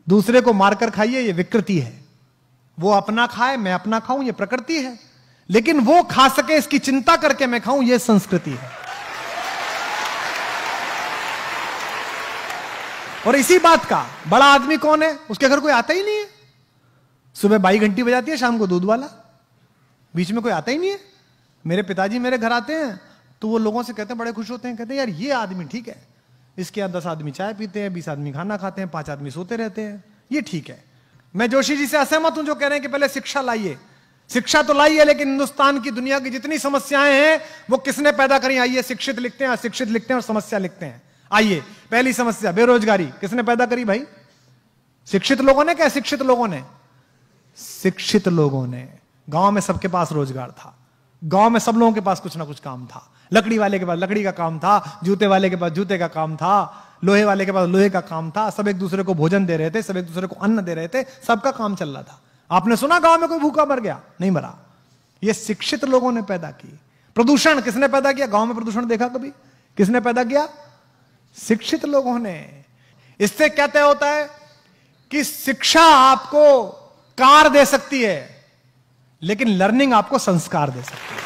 दूसरे को मारकर खाइए, ये विकृति है। वो अपना खाए, मैं अपना खाऊं, ये प्रकृति है। लेकिन वो खा सके इसकी चिंता करके मैं खाऊं, ये संस्कृति है। और इसी बात का बड़ा आदमी कौन है? उसके घर कोई आता ही नहीं है। सुबह बाई घंटी बजाती है, शाम को दूध वाला, बीच में कोई आता ही नहीं है। मेरे पिताजी मेरे घर आते हैं तो वो लोगों से कहते हैं, बड़े खुश होते हैं, कहते हैं यार ये आदमी ठीक है, इसके यहाँ 10 आदमी चाय पीते हैं, 20 आदमी खाना खाते हैं, 5 आदमी सोते रहते हैं, ये ठीक है। मैं जोशी जी से असहमत हूं जो कह रहे हैं कि पहले शिक्षा लाइए। शिक्षा तो लाइए, लेकिन हिंदुस्तान की दुनिया की जितनी समस्याएं हैं वो किसने पैदा करी? आइए, शिक्षित लिखते हैं, अशिक्षित लिखते हैं और समस्या लिखते हैं। आइए, पहली समस्या बेरोजगारी, किसने पैदा करी भाई? शिक्षित लोगों ने क्या अशिक्षित लोगों ने? शिक्षित लोगों ने। गांव में सबके पास रोजगार था, गांव में सब लोगों के पास कुछ ना कुछ काम था। लकड़ी वाले के पास लकड़ी का काम था, जूते वाले के पास जूते का काम था, लोहे वाले के पास लोहे का काम था। सब एक दूसरे को भोजन दे रहे थे, सब एक दूसरे को अन्न दे रहे थे, सबका काम चल रहा था। आपने सुना गांव में कोई भूखा मर गया? नहीं मरा। ये शिक्षित लोगों ने पैदा की। प्रदूषण किसने पैदा किया? गांव में प्रदूषण देखा कभी? किसने पैदा किया? शिक्षित लोगों ने। इससे क्या तय होता है कि शिक्षा आपको कार दे सकती है, लेकिन लर्निंग आपको संस्कार दे सकती है।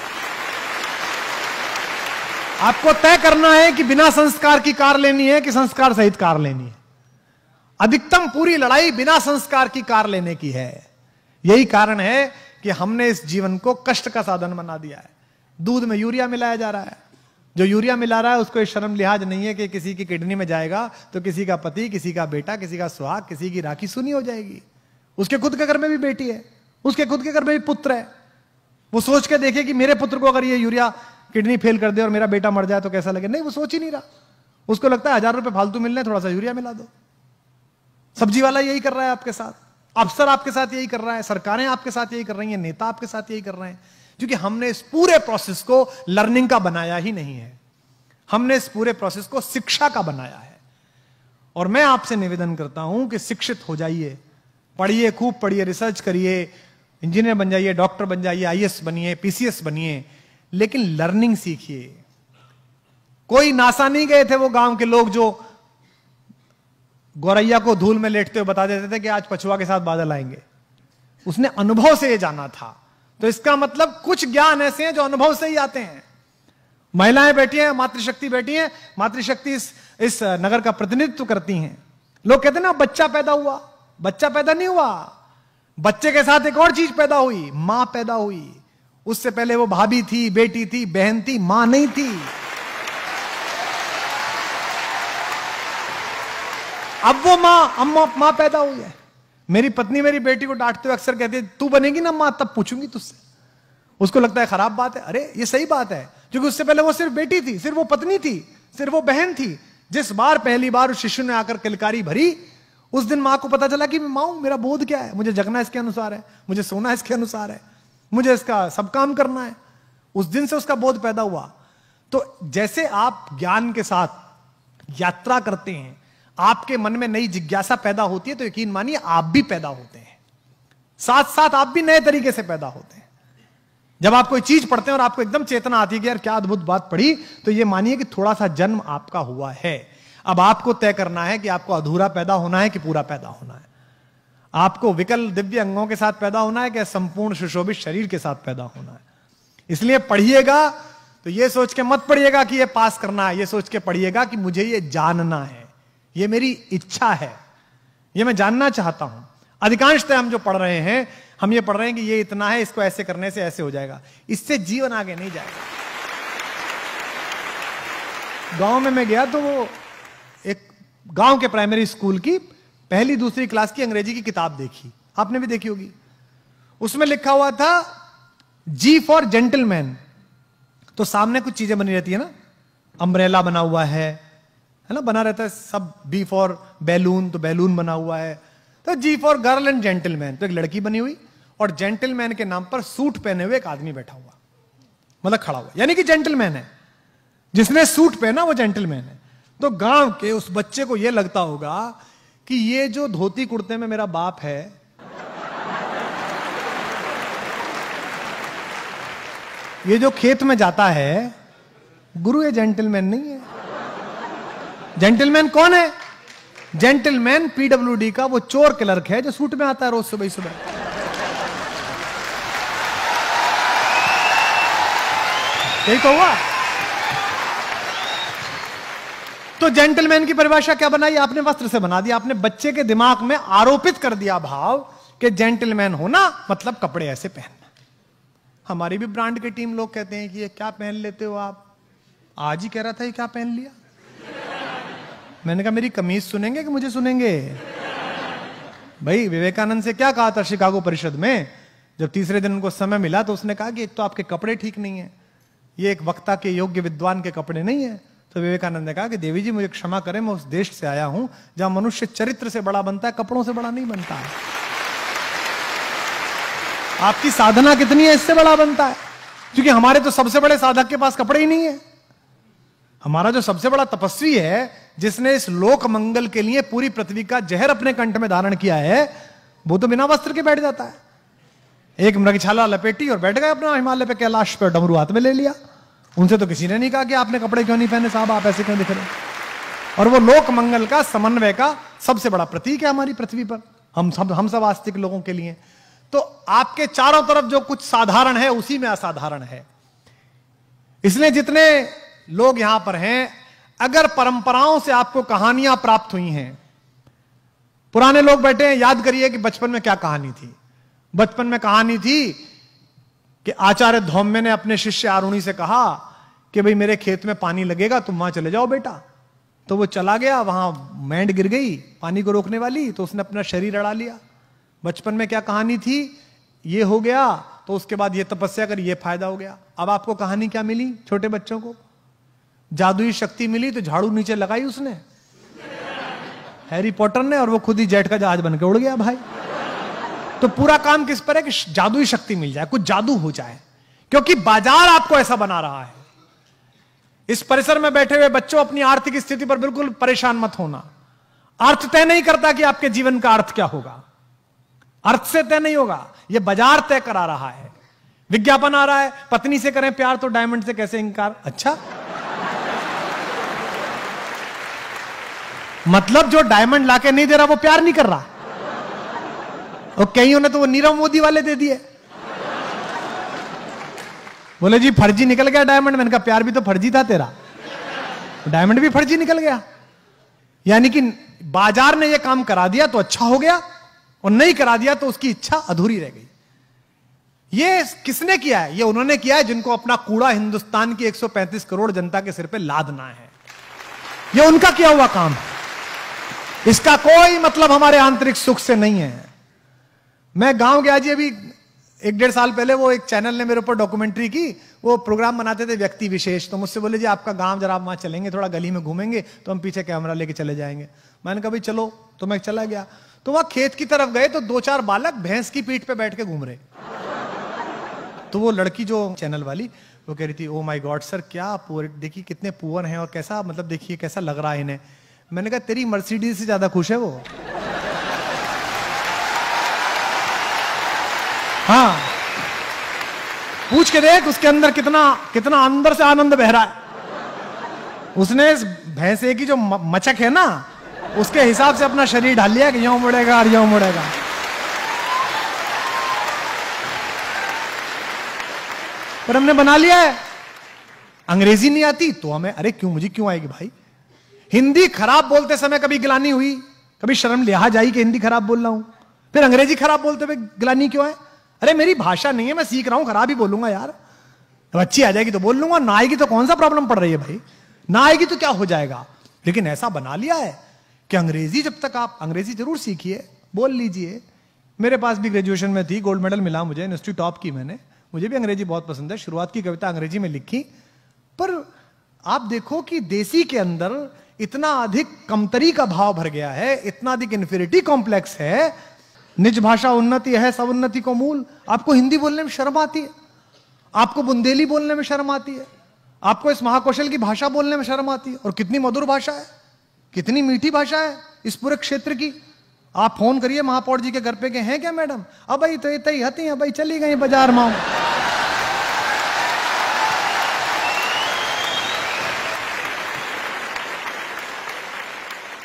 आपको तय करना है कि बिना संस्कार की कार लेनी है कि संस्कार सहित कार लेनी है। अधिकतम पूरी लड़ाई बिना संस्कार की कार लेने की है। यही कारण है कि हमने इस जीवन को कष्ट का साधन बना दिया है। दूध में यूरिया मिलाया जा रहा है। जो यूरिया मिला रहा है उसको शर्म लिहाज नहीं है कि किसी की किडनी में जाएगा तो किसी का पति, किसी का बेटा, किसी का सुहाग, किसी की राखी सुनी हो जाएगी। उसके खुद के घर में भी बेटी है, उसके खुद के घर में भी पुत्र है। वो सोच के देखे कि मेरे पुत्र को अगर ये यूरिया किडनी फेल कर दे और मेरा बेटा मर जाए तो कैसा लगे। नहीं, वो सोच ही नहीं रहा। उसको लगता है 1000 रुपए फालतू मिलने, थोड़ा सा यूरिया मिला दो। सब्जी वाला यही कर रहा है आपके साथ, अफसर आपके साथ यही कर रहा है, सरकारें आपके साथ यही कर रही हैं, नेता आपके साथ यही कर रहे हैं, क्योंकि हमने इस पूरे प्रोसेस को लर्निंग का बनाया ही नहीं है। हमने इस पूरे प्रोसेस को शिक्षा का बनाया है। और मैं आपसे निवेदन करता हूं कि शिक्षित हो जाइए, पढ़िए, खूब पढ़िए, रिसर्च करिए, इंजीनियर बन जाइए, डॉक्टर बन जाइए, आईएएस बनिए, पीसीएस बनिए, लेकिन लर्निंग सीखिए। कोई नासा नहीं गए थे वो गांव के लोग जो गौरैया को धूल में लेटते हुए बता देते थे कि आज पछुआ के साथ बादल आएंगे। उसने अनुभव से ये जाना था। तो इसका मतलब कुछ ज्ञान ऐसे हैं जो अनुभव से ही आते हैं। महिलाएं बैठी हैं, मातृशक्ति बैठी हैं, मातृशक्ति इस नगर का प्रतिनिधित्व करती हैं। लोग कहते हैं ना बच्चा पैदा हुआ, बच्चा पैदा नहीं हुआ, बच्चे के साथ एक और चीज पैदा हुई, मां पैदा हुई। उससे पहले वो भाभी थी, बेटी थी, बहन थी, मां नहीं थी। अब वो मां पैदा हुई है। मेरी पत्नी मेरी बेटी को डांटते हुए अक्सर कहती है, तू बनेगी ना मां तब पूछूंगी तुझसे। उसको लगता है खराब बात है। अरे ये सही बात है, क्योंकि उससे पहले वो सिर्फ बेटी थी, सिर्फ वो पत्नी थी, सिर्फ वो बहन थी। जिस बार पहली बार उस शिशु ने आकर किलकारी भरी, उस दिन मां को पता चला कि मैं मां हूं, मेरा बोध क्या है, मुझे जगना इसके अनुसार है, मुझे सोना इसके अनुसार है, मुझे इसका सब काम करना है। उस दिन से उसका बोध पैदा हुआ। तो जैसे आप ज्ञान के साथ यात्रा करते हैं, आपके मन में नई जिज्ञासा पैदा होती है, तो यकीन मानिए आप भी पैदा होते हैं, साथ साथ आप भी नए तरीके से पैदा होते हैं। जब आप कोई चीज पढ़ते हैं और आपको एकदम चेतना आती है कि यार क्या अद्भुत बात पढ़ी, तो ये मानिए कि थोड़ा सा जन्म आपका हुआ है। अब आपको तय करना है कि आपको अधूरा पैदा होना है कि पूरा पैदा होना है। आपको विकल दिव्य अंगों के साथ पैदा होना है कि संपूर्ण सुशोभित शरीर के साथ पैदा होना है। इसलिए पढ़िएगा तो ये सोच के मत पढ़िएगा कि ये पास करना है, ये सोच के पढ़िएगा कि मुझे ये जानना है, ये मेरी इच्छा है, ये मैं जानना चाहता हूं। अधिकांशतः हम जो पढ़ रहे हैं, हम ये पढ़ रहे हैं कि ये इतना है, इसको ऐसे करने से ऐसे हो जाएगा। इससे जीवन आगे नहीं जाएगा। गांव में मैं गया तो वो एक गांव के प्राइमरी स्कूल की पहली दूसरी क्लास की अंग्रेजी की किताब देखी, आपने भी देखी होगी। उसमें लिखा हुआ था जी फॉर जेंटलमैन। तो सामने कुछ चीजें बनी रहती है ना, अम्ब्रेला बना हुआ है ना, बना रहता है सब। बी फॉर बैलून, तो बैलून बना हुआ है। तो जी फॉर गर्ल एंड जेंटलमैन, तो एक लड़की बनी हुई और जेंटलमैन के नाम पर सूट पहने हुए एक आदमी बैठा हुआ, मतलब खड़ा हुआ, यानी कि जेंटलमैन है। जिसने सूट पहना वो जेंटलमैन है। तो गांव के उस बच्चे को यह लगता होगा कि ये जो धोती कुर्ते में मेरा बाप है, ये जो खेत में जाता है, गुरु ये जेंटलमैन नहीं है। जेंटलमैन कौन है? जेंटलमैन पीडब्ल्यूडी का वो चोर क्लर्क है जो सूट में आता है रोज सुबह सुबह। यही तो हुआ। तो जेंटलमैन की परिभाषा क्या बनाई आपने? वस्त्र से बना दिया आपने। बच्चे के दिमाग में आरोपित कर दिया भाव कि जेंटलमैन होना मतलब कपड़े ऐसे पहनना। हमारी भी ब्रांड की टीम लोग कहते हैं कि ये क्या पहन लेते हो आप? आज ही कह रहा था ये क्या पहन लिया। मैंने कहा मेरी कमीज सुनेंगे कि मुझे सुनेंगे? भाई विवेकानंद से क्या कहा था शिकागो परिषद में? जब तीसरे दिन उनको समय मिला तो उसने कहा कि एक तो आपके कपड़े ठीक नहीं है, ये एक वक्ता के योग्य विद्वान के कपड़े नहीं है। तो विवेकानंद ने कहा कि देवी जी मुझे क्षमा करें, मैं उस देश से आया हूं जहां मनुष्य चरित्र से बड़ा बनता है, कपड़ों से बड़ा नहीं बनता है। आपकी साधना कितनी है इससे बड़ा बनता है। क्योंकि हमारे तो सबसे बड़े साधक के पास कपड़े ही नहीं है। हमारा जो सबसे बड़ा तपस्वी है जिसने इस लोक मंगल के लिए पूरी पृथ्वी का जहर अपने कंठ में धारण किया है, वो तो बिना वस्त्र के बैठ जाता है। एक मृगछाला लपेटी और बैठ गए अपना हिमालय पे, कैलाश पे, डमरू हाथ में ले लिया। उनसे तो किसी ने नहीं कहा कि आपने कपड़े क्यों नहीं पहने साहब, आप ऐसे क्यों दिख रहे। और वो लोक मंगल का समन्वय का सबसे बड़ा प्रतीक है हमारी पृथ्वी पर, हम सब आस्तिक लोगों के लिए। तो आपके चारों तरफ जो कुछ साधारण है उसी में असाधारण है। इसलिए जितने लोग यहां पर हैं, अगर परंपराओं से आपको कहानियां प्राप्त हुई हैं, पुराने लोग बैठे हैं, याद करिए कि बचपन में क्या कहानी थी। बचपन में कहानी थी कि आचार्य धौम्य ने अपने शिष्य आरुणि से कहा कि भाई मेरे खेत में पानी लगेगा, तुम वहां चले जाओ बेटा। तो वो चला गया, वहां मैंड गिर गई पानी को रोकने वाली, तो उसने अपना शरीर अड़ा लिया। बचपन में क्या कहानी थी, ये हो गया, तो उसके बाद ये तपस्या कर, ये फायदा हो गया। अब आपको कहानी क्या मिली? छोटे बच्चों को जादुई शक्ति मिली, तो झाड़ू नीचे लगाई उसने, हैरी पॉटर ने, और वो खुद ही जेट का जहाज बन के उड़ गया भाई। तो पूरा काम किस पर है कि जादुई शक्ति मिल जाए, कुछ जादू हो जाए, क्योंकि बाजार आपको ऐसा बना रहा है। इस परिसर में बैठे हुए बच्चों, अपनी आर्थिक स्थिति पर बिल्कुल परेशान मत होना। अर्थ तय नहीं करता कि आपके जीवन का अर्थ क्या होगा, अर्थ से तय नहीं होगा, यह बाजार तय करा रहा है। विज्ञापन आ रहा है, पत्नी से करें प्यार तो डायमंड से कैसे इनकार। अच्छा, मतलब जो डायमंड लाके नहीं दे रहा वो प्यार नहीं कर रहा। और कईयों ने तो वो नीरव मोदी वाले दे दिए, बोले जी फर्जी निकल गया डायमंड। मैंने कहा प्यार भी तो फर्जी था तेरा, डायमंड भी फर्जी निकल गया। यानी कि बाजार ने ये काम करा दिया तो अच्छा हो गया, और नहीं करा दिया तो उसकी इच्छा अधूरी रह गई। ये किसने किया है? ये उन्होंने किया है जिनको अपना कूड़ा हिंदुस्तान की 135 करोड़ जनता के सिर पे लादना है। ये उनका किया हुआ काम है, इसका कोई मतलब हमारे आंतरिक सुख से नहीं है। मैं गांव गया जी अभी 1-1.5 साल पहले, वो एक चैनल ने मेरे ऊपर डॉक्यूमेंट्री की, वो प्रोग्राम बनाते थे व्यक्ति विशेष। तो मुझसे बोले जी आपका गांव जरा, आप वहां चलेंगे, थोड़ा गली में घूमेंगे, तो हम पीछे कैमरा लेके चले जाएंगे। मैंने कहा भाई चलो, तो मैं चला गया। तो वहां खेत की तरफ गए तो 2-4 बालक भैंस की पीठ पे बैठ के घूम रहे। तो वो लड़की जो चैनल वाली, वो कह रही थी ओ माय गॉड सर, क्या पुअर, देखिए कितने पुअर हैं और कैसा, मतलब देखिए कैसा लग रहा है इन्हें। मैंने कहा तेरी मर्सिडीज से ज्यादा खुश है वो। हाँ, पूछ के देख उसके अंदर कितना कितना अंदर से आनंद बह रहा है। उसने इस भैंसे की जो मचक है ना, उसके हिसाब से अपना शरीर ढाल लिया कि यूं मुड़ेगा और यूं मुड़ेगा। पर हमने बना लिया है। अंग्रेजी नहीं आती तो हमें, अरे क्यों, मुझे क्यों आएगी भाई। हिंदी खराब बोलते समय कभी गिलानी हुई, कभी शर्म लिहाज आई कि हिंदी खराब बोल रहा हूं? फिर अंग्रेजी खराब बोलते हुए गिलानी क्यों है? अरे मेरी भाषा नहीं है, मैं सीख रहा हूं, खराब ही बोलूंगा यार। अब अच्छी आ जाएगी तो बोल लूंगा, ना आएगी तो कौन सा प्रॉब्लम पड़ रही है भाई, ना आएगी तो क्या हो जाएगा। लेकिन ऐसा बना लिया है कि अंग्रेजी, जब तक आप अंग्रेजी जरूर सीखिए, बोल लीजिए। मेरे पास भी ग्रेजुएशन में थी, गोल्ड मेडल मिला मुझे, यूनिवर्सिटी टॉप की मैंने। मुझे भी अंग्रेजी बहुत पसंद है, शुरुआत की कविता अंग्रेजी में लिखी। पर आप देखो कि देसी के अंदर इतना अधिक कमतरी का भाव भर गया है, इतना अधिक इन्फीरिटी कॉम्प्लेक्स है। निज भाषा उन्नति है, सब उन्नति को मूल। आपको हिंदी बोलने में शर्म आती है, आपको बुंदेली बोलने में शर्म आती है, आपको इस महाकौशल की भाषा बोलने में शर्म आती है। और कितनी मधुर भाषा है, कितनी मीठी भाषा है इस पूरे क्षेत्र की। आप फोन करिए महापौर जी के घर पे, के हैं क्या मैडम? अब भाई तो इतनी हती है भाई, चली गई बाजार में।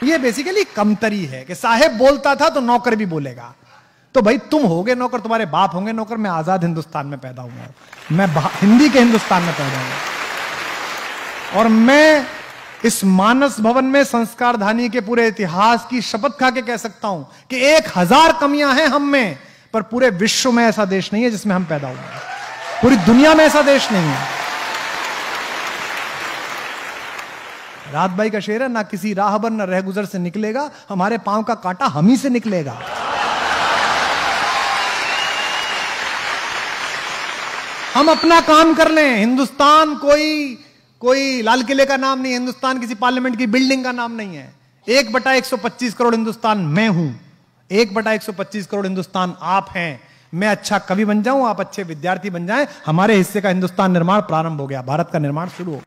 ये बेसिकली कमतरी है कि साहेब बोलता था तो नौकर भी बोलेगा। तो भाई तुम होगे नौकर, तुम्हारे बाप होंगे नौकर, मैं आजाद हिंदुस्तान में पैदा हुआ हूं, मैं हिंदी के हिंदुस्तान में पैदा हुआ, और मैं इस मानस भवन में संस्कारधानी के पूरे इतिहास की शपथ खा के कह सकता हूं कि 1000 कमियां हैं हम में, पर पूरे विश्व में ऐसा देश नहीं है जिसमें हम पैदा हुए हैं, पूरी दुनिया में ऐसा देश नहीं है। रात भाई का शेर है, ना किसी राहबर न रहगुजर से निकलेगा, हमारे पांव का कांटा हम ही से निकलेगा। हम अपना काम कर लें। हिंदुस्तान कोई लाल किले का नाम नहीं है, हिंदुस्तान किसी पार्लियामेंट की बिल्डिंग का नाम नहीं है। 1/125 करोड़ हिंदुस्तान मैं हूं, 1/125 करोड़ हिंदुस्तान आप हैं। मैं अच्छा कवि बन जाऊं, आप अच्छे विद्यार्थी बन जाएं, हमारे हिस्से का हिंदुस्तान निर्माण प्रारंभ हो गया, भारत का निर्माण शुरू हो गया।